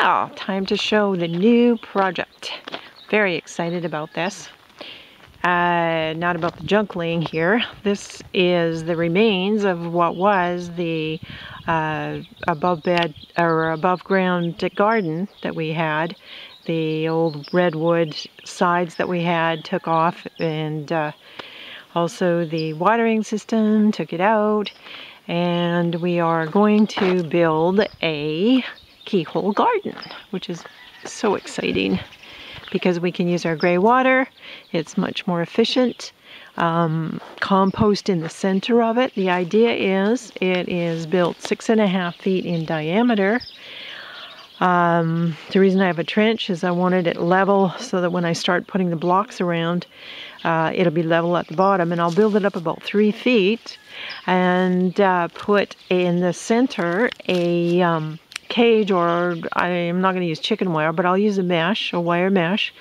Well, time to show the new project. Very excited about this. Not about the junk laying here. This is the remains of what was the above ground garden that we had. The old redwood sides that we had took off, and also the watering system took it out. And we are going to build a keyhole garden, which is so exciting because we can use our gray water. It's much more efficient. Compost in the center of it. The idea is it is built 6.5 feet in diameter. The reason I have a trench is I wanted it level so that when I start putting the blocks around, it'll be level at the bottom, and I'll build it up about 3 feet and put in the center a cage, or I'm not going to use chicken wire, but I'll use a wire mesh,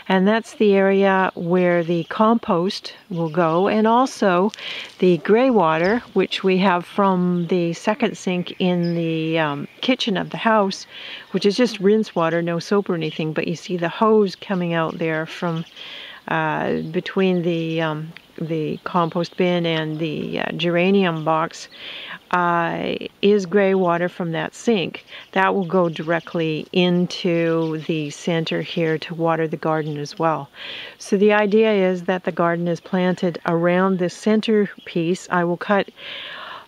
and that's the area where the compost will go, and also the gray water, which we have from the second sink in the kitchen of the house, which is just rinse water, no soap or anything, but you see the hose coming out there from between the compost bin and the geranium box, is gray water from that sink. That will go directly into the center here to water the garden as well. So the idea is that the garden is planted around this center piece. I will cut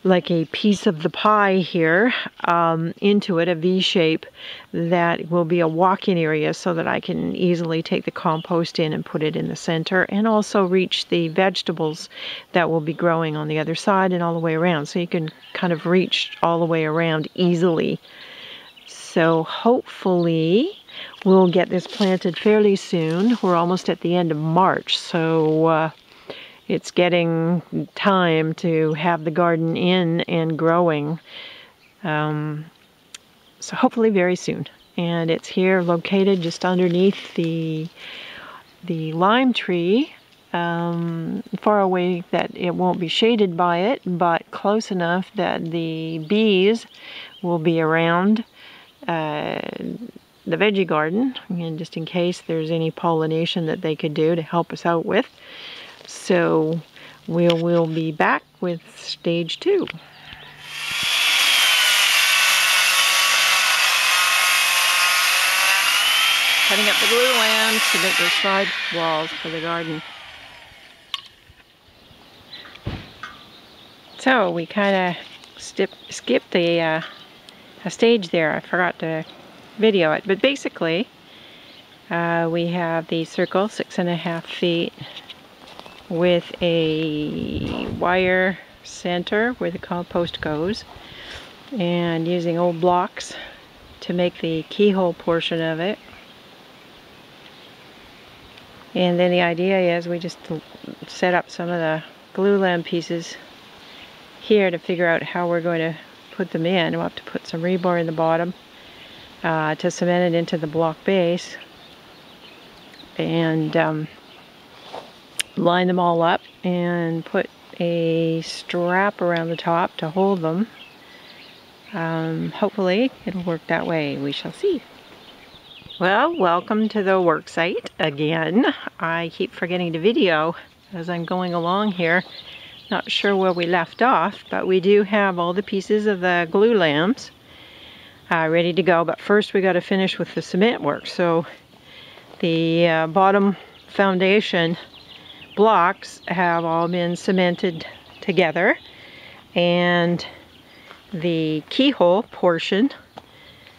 like a piece of the pie here into it, a V shape, that will be a walk-in area so that I can easily take the compost in and put it in the center, and also reach the vegetables that will be growing on the other side and all the way around. So you can kind of reach all the way around easily. So hopefully we'll get this planted fairly soon. We're almost at the end of March, so it's getting time to have the garden in and growing. So hopefully very soon. And it's here located just underneath the lime tree, far away that it won't be shaded by it, but close enough that the bees will be around the veggie garden, and just in case there's any pollination that they could do to help us out with. So we'll be back with stage 2. Cutting up the glulam to make the side walls for the garden. So we kind of skipped a stage there. I forgot to video it, but basically we have the circle, 6.5 feet, with a wire center where the compost goes, and using old blocks to make the keyhole portion of it. And then the idea is we just set up some of the glulam pieces here to figure out how we're going to put them in. We'll have to put some rebar in the bottom to cement it into the block base, and line them all up and put a strap around the top to hold them. Hopefully it'll work that way. We shall see. Well, welcome to the work site again. I keep forgetting to video as I'm going along here. Not sure where we left off, but we do have all the pieces of the glulams ready to go. But first we got to finish with the cement work. So the bottom foundation blocks have all been cemented together, and the keyhole portion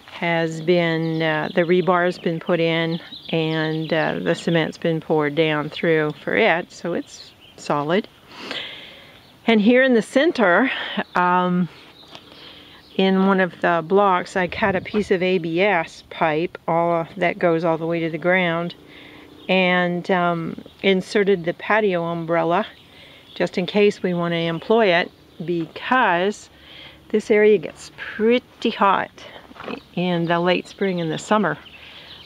has been, the rebar has been put in, and the cement's been poured down through for it, so it's solid. And here in the center, in one of the blocks, I cut a piece of ABS pipe that goes all the way to the ground, and inserted the patio umbrella just in case we want to employ it, because this area gets pretty hot in the late spring and the summer.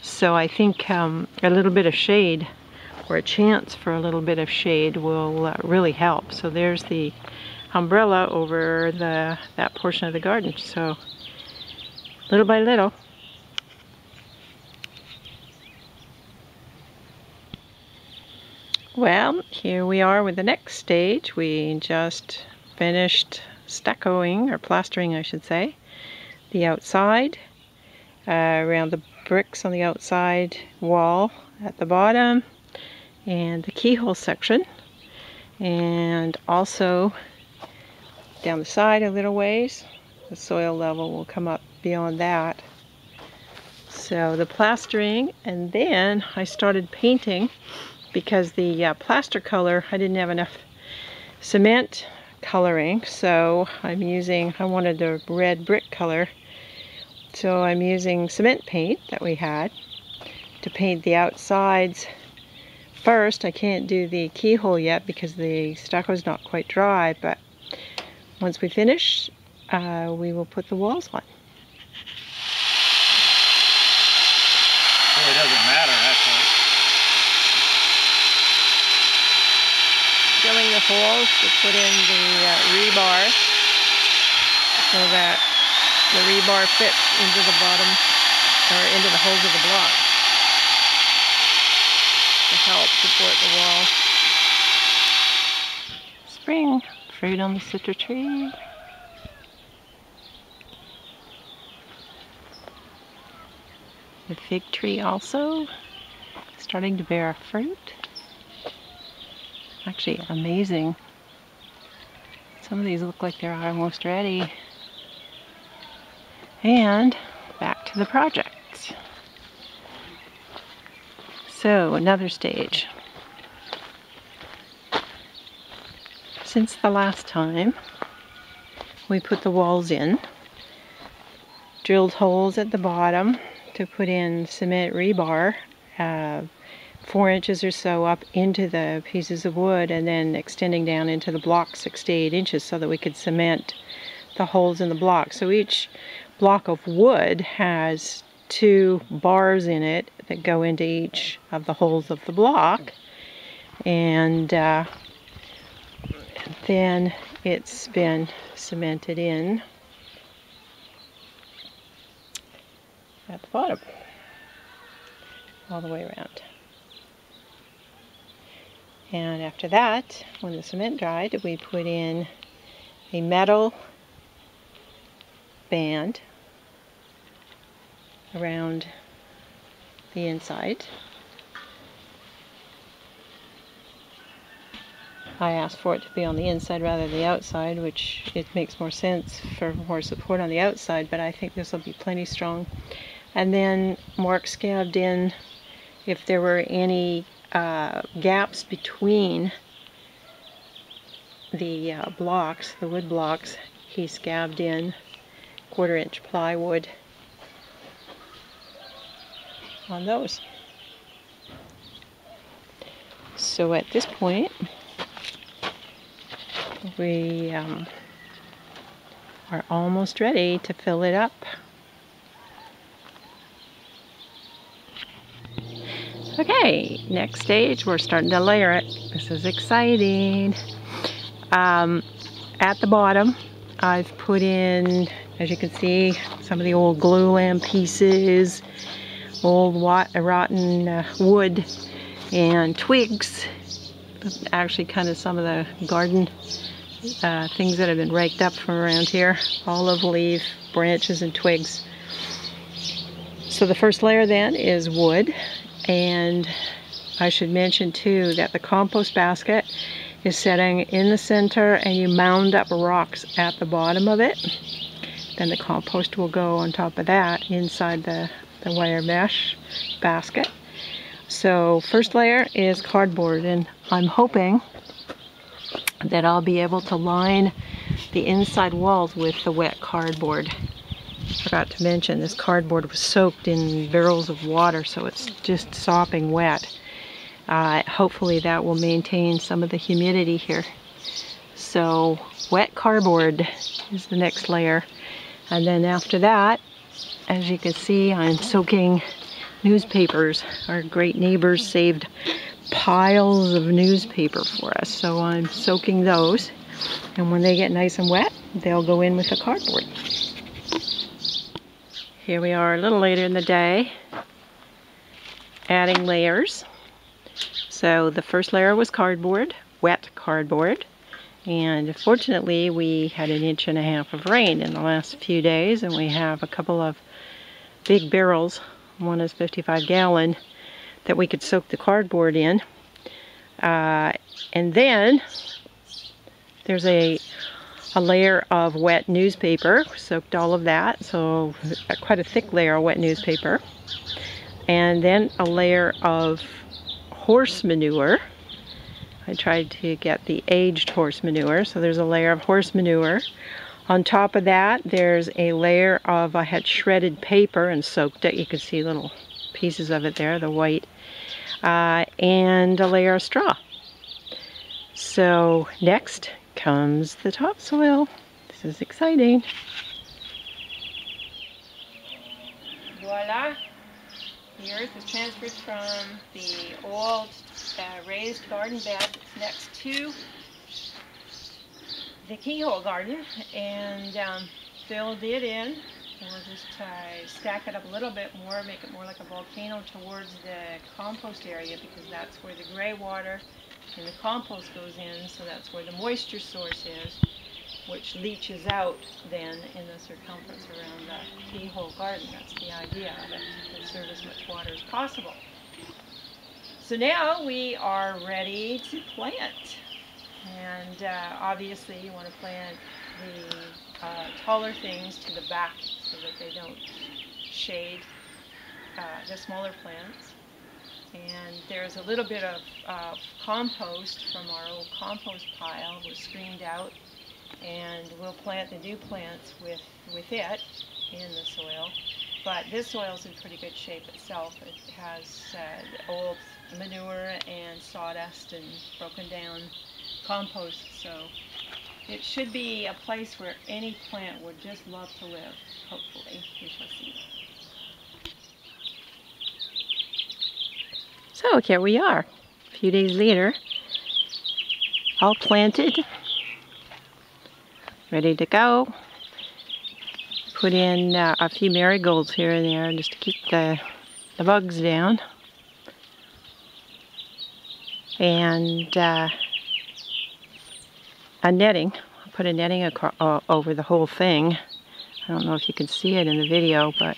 So I think a little bit of shade, or a chance for a little bit of shade, will really help. So there's the umbrella over that portion of the garden. So little by little Well, here we are with the next stage. We just finished stuccoing, or plastering I should say, the outside, around the bricks on the outside wall at the bottom, and the keyhole section, and also down the side a little ways. The soil level will come up beyond that. So the plastering, and then I started painting because the plaster color, I didn't have enough cement coloring, so I wanted a red brick color, so I'm using cement paint that we had to paint the outsides first. I can't do the keyhole yet because the stucco is not quite dry, but once we finish, we will put the walls on. Well, it doesn't matter actually. Drilling the holes to put in the rebar so that the rebar fits into the bottom, or into the holes of the block to help support the wall. Spring, fruit on the citrus tree. The fig tree also starting to bear fruit. Actually amazing. Some of these look like they're almost ready. And back to the project. So another stage. Since the last time we put the walls in, drilled holes at the bottom to put in cement rebar, 4 inches or so up into the pieces of wood, and then extending down into the block 6 to 8 inches so that we could cement the holes in the block. So each block of wood has 2 bars in it that go into each of the holes of the block, and then it's been cemented in at the bottom all the way around. And after that, when the cement dried, we put in a metal band around the inside. I asked for it to be on the inside rather than the outside, which it makes more sense for more support on the outside, but I think this will be plenty strong. And then Mark scabbed in, if there were any gaps between the blocks, the wood blocks, he scabbed in 1/4 inch plywood on those. So at this point, we are almost ready to fill it up. Okay, next stage, we're starting to layer it. This is exciting. At the bottom, I've put in, as you can see, some of the old glue lamp pieces, old rotten wood and twigs. Actually, kind of some of the garden things that have been raked up from around here. Olive leaf, branches, and twigs. So the first layer then is wood. And I should mention too that the compost basket is sitting in the center, and you mound up rocks at the bottom of it. Then the compost will go on top of that inside the wire mesh basket. So first layer is cardboard, and I'm hoping that I'll be able to line the inside walls with the wet cardboard. Forgot to mention, this cardboard was soaked in barrels of water, so it's just sopping wet. Hopefully that will maintain some of the humidity here. So wet cardboard is the next layer. And then after that, as you can see, I'm soaking newspapers. Our great neighbors saved piles of newspaper for us, so I'm soaking those. And when they get nice and wet, they'll go in with the cardboard. Here we are a little later in the day, adding layers. So the first layer was cardboard, wet cardboard. And fortunately, we had 1.5 inches of rain in the last few days, and we have a couple of big barrels. One is 55-gallon that we could soak the cardboard in. And then there's a layer of wet newspaper, soaked all of that, so quite a thick layer of wet newspaper. And then a layer of horse manure. I tried to get the aged horse manure, so there's a layer of horse manure. On top of that, there's a layer of, I had shredded paper and soaked it. You can see little pieces of it there, the white. And a layer of straw. So next comes the topsoil. This is exciting. Voila! The earth is transferred from the old raised garden bed that's next to the keyhole garden, and filled it in. And we'll just stack it up a little bit more, make it more like a volcano towards the compost area, because that's where the gray water and the compost goes in, so that's where the moisture source is, which leaches out then in the circumference around the keyhole garden. That's the idea of it, to conserve as much water as possible. So now we are ready to plant. And obviously you want to plant the taller things to the back so that they don't shade the smaller plants. And there's a little bit of compost from our old compost pile was screened out, and we'll plant the new plants with it in the soil. But this soil is in pretty good shape itself. It has old manure and sawdust and broken down compost, so it should be a place where any plant would just love to live. Hopefully, we shall see. So here we are, a few days later, all planted, ready to go. Put in a few marigolds here and there just to keep the bugs down. And a netting. I put a netting over the whole thing. I don't know if you can see it in the video, but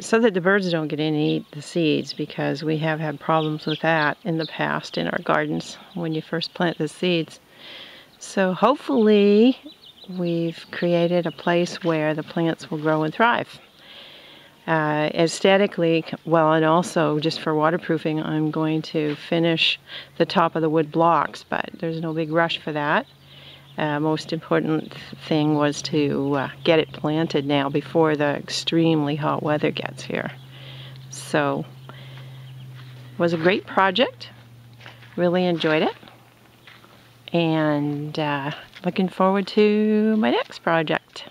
so that the birds don't get in and eat the seeds, because we have had problems with that in the past in our gardens when you first plant the seeds. So hopefully we've created a place where the plants will grow and thrive. Aesthetically, well, and also just for waterproofing, I'm going to finish the top of the wood blocks, but there's no big rush for that. Most important thing was to get it planted now before the extremely hot weather gets here. So it was a great project. Really enjoyed it. And looking forward to my next project.